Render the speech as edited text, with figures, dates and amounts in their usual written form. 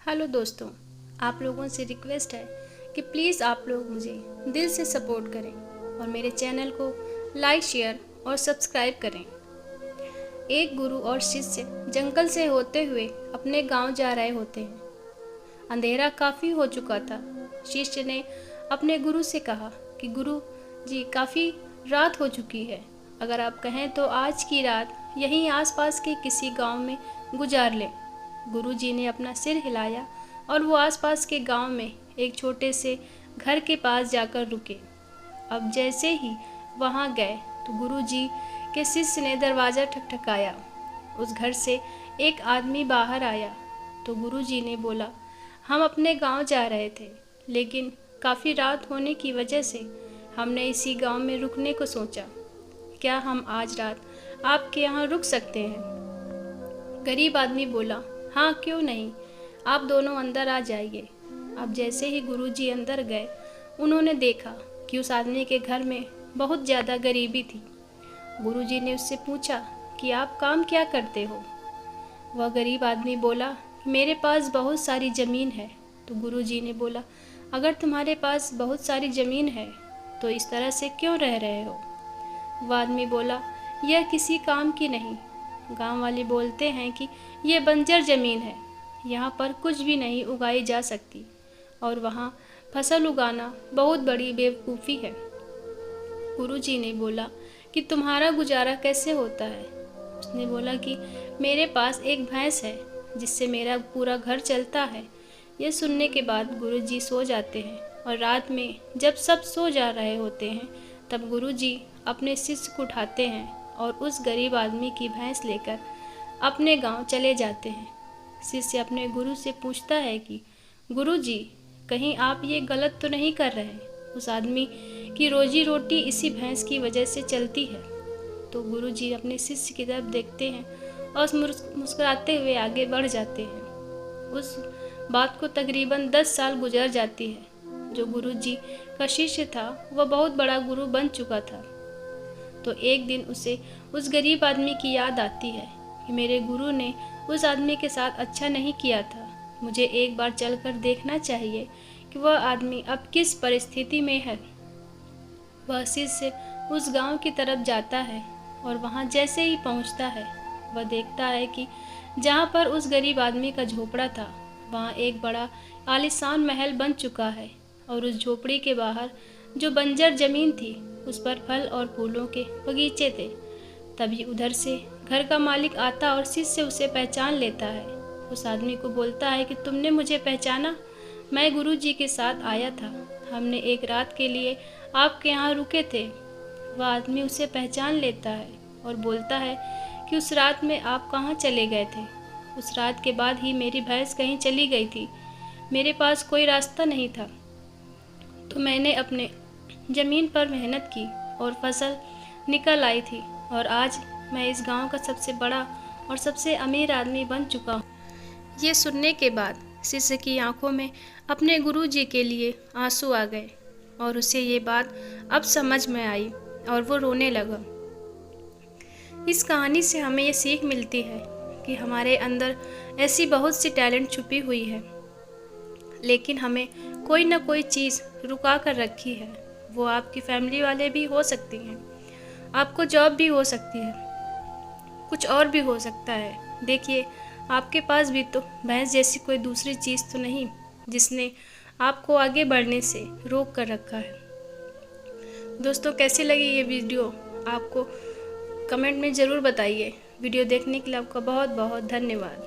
Hello दोस्तों, आप लोगों से रिक्वेस्ट है कि प्लीज़ आप लोग मुझे दिल से सपोर्ट करें और मेरे चैनल को लाइक, शेयर और सब्सक्राइब करें। एक गुरु और शिष्य जंगल से होते हुए अपने गांव जा रहे होते हैं। अंधेरा काफ़ी हो चुका था। शिष्य ने अपने गुरु से कहा कि गुरु जी, काफ़ी रात हो चुकी है, अगर आप कहें तो आज की रात यहीं आसपास के किसी गांव में गुजार लें। गुरुजी ने अपना सिर हिलाया और वो आसपास के गांव में एक छोटे से घर के पास जाकर रुके। अब जैसे ही वहां गए तो गुरुजी के शिष्य ने दरवाज़ा ठकठकाया। उस घर से एक आदमी बाहर आया तो गुरुजी ने बोला, हम अपने गांव जा रहे थे, लेकिन काफ़ी रात होने की वजह से हमने इसी गांव में रुकने को सोचा। क्या हम आज रात आपके यहाँ रुक सकते हैं? गरीब आदमी बोला, हाँ क्यों नहीं, आप दोनों अंदर आ जाइए। अब जैसे ही गुरुजी अंदर गए, उन्होंने देखा कि उस आदमी के घर में बहुत ज़्यादा गरीबी थी। गुरुजी ने उससे पूछा कि आप काम क्या करते हो? वह गरीब आदमी बोला, मेरे पास बहुत सारी ज़मीन है। तो गुरुजी ने बोला, अगर तुम्हारे पास बहुत सारी ज़मीन है तो इस तरह से क्यों रह रहे हो? वह आदमी बोला, यह किसी काम की नहीं। गांव वाले बोलते हैं कि ये बंजर ज़मीन है, यहाँ पर कुछ भी नहीं उगाई जा सकती और वहाँ फसल उगाना बहुत बड़ी बेवकूफ़ी है। गुरुजी ने बोला कि तुम्हारा गुजारा कैसे होता है? उसने बोला कि मेरे पास एक भैंस है जिससे मेरा पूरा घर चलता है। यह सुनने के बाद गुरुजी सो जाते हैं और रात में जब सब सो जा रहे होते हैं तब गुरुजी अपने शिष्य को उठाते हैं और उस गरीब आदमी की भैंस लेकर अपने गांव चले जाते हैं। शिष्य अपने गुरु से पूछता है कि गुरुजी, कहीं आप ये गलत तो नहीं कर रहे? उस आदमी की रोजी रोटी इसी भैंस की वजह से चलती है। तो गुरुजी अपने शिष्य की तरफ देखते हैं और मुस्कुराते हुए आगे बढ़ जाते हैं। उस बात को तकरीबन 10 साल गुजर जाती है। जो गुरुजी का शिष्य था वह बहुत बड़ा गुरु बन चुका था। तो एक दिन उसे उस गरीब आदमी की याद आती है कि मेरे गुरु ने उस आदमी के साथ अच्छा नहीं किया था। मुझे एक बार चलकर देखना चाहिए कि वह आदमी अब किस परिस्थिति में है। वह शिष्य उस गांव की तरफ जाता है और वहां जैसे ही पहुंचता है वह देखता है कि जहां पर उस गरीब आदमी का झोपड़ा था वहां एक बड़ा आलीशान महल बन चुका है और उस झोपड़ी के बाहर जो बंजर जमीन थी उस पर फल और फूलों के बगीचे थे। तभी उधर से घर का मालिक आता और शिष्य उसे पहचान लेता है। उस आदमी को बोलता है कि तुमने मुझे पहचाना? मैं गुरुजी के साथ आया था, हमने एक रात के लिए आपके यहाँ रुके थे। वह आदमी उसे पहचान लेता है और बोलता है कि उस रात में आप कहाँ चले गए थे? उस रात के बाद ही मेरी भैंस कहीं चली गई थी, मेरे पास कोई रास्ता नहीं था, तो मैंने अपने ज़मीन पर मेहनत की और फसल निकल आई थी और आज मैं इस गांव का सबसे बड़ा और सबसे अमीर आदमी बन चुका हूँ। ये सुनने के बाद शिष्य की आंखों में अपने गुरुजी के लिए आंसू आ गए और उसे ये बात अब समझ में आई और वो रोने लगा। इस कहानी से हमें ये सीख मिलती है कि हमारे अंदर ऐसी बहुत सी टैलेंट छुपी हुई है, लेकिन हमें कोई ना कोई चीज़ रुका कर रखी है। वो आपकी फैमिली वाले भी हो सकती हैं, आपको जॉब भी हो सकती है, कुछ और भी हो सकता है। देखिए, आपके पास भी तो भैंस जैसी कोई दूसरी चीज़ तो नहीं जिसने आपको आगे बढ़ने से रोक कर रखा है। दोस्तों, कैसी लगी ये वीडियो आपको कमेंट में ज़रूर बताइए। वीडियो देखने के लिए आपका बहुत बहुत धन्यवाद।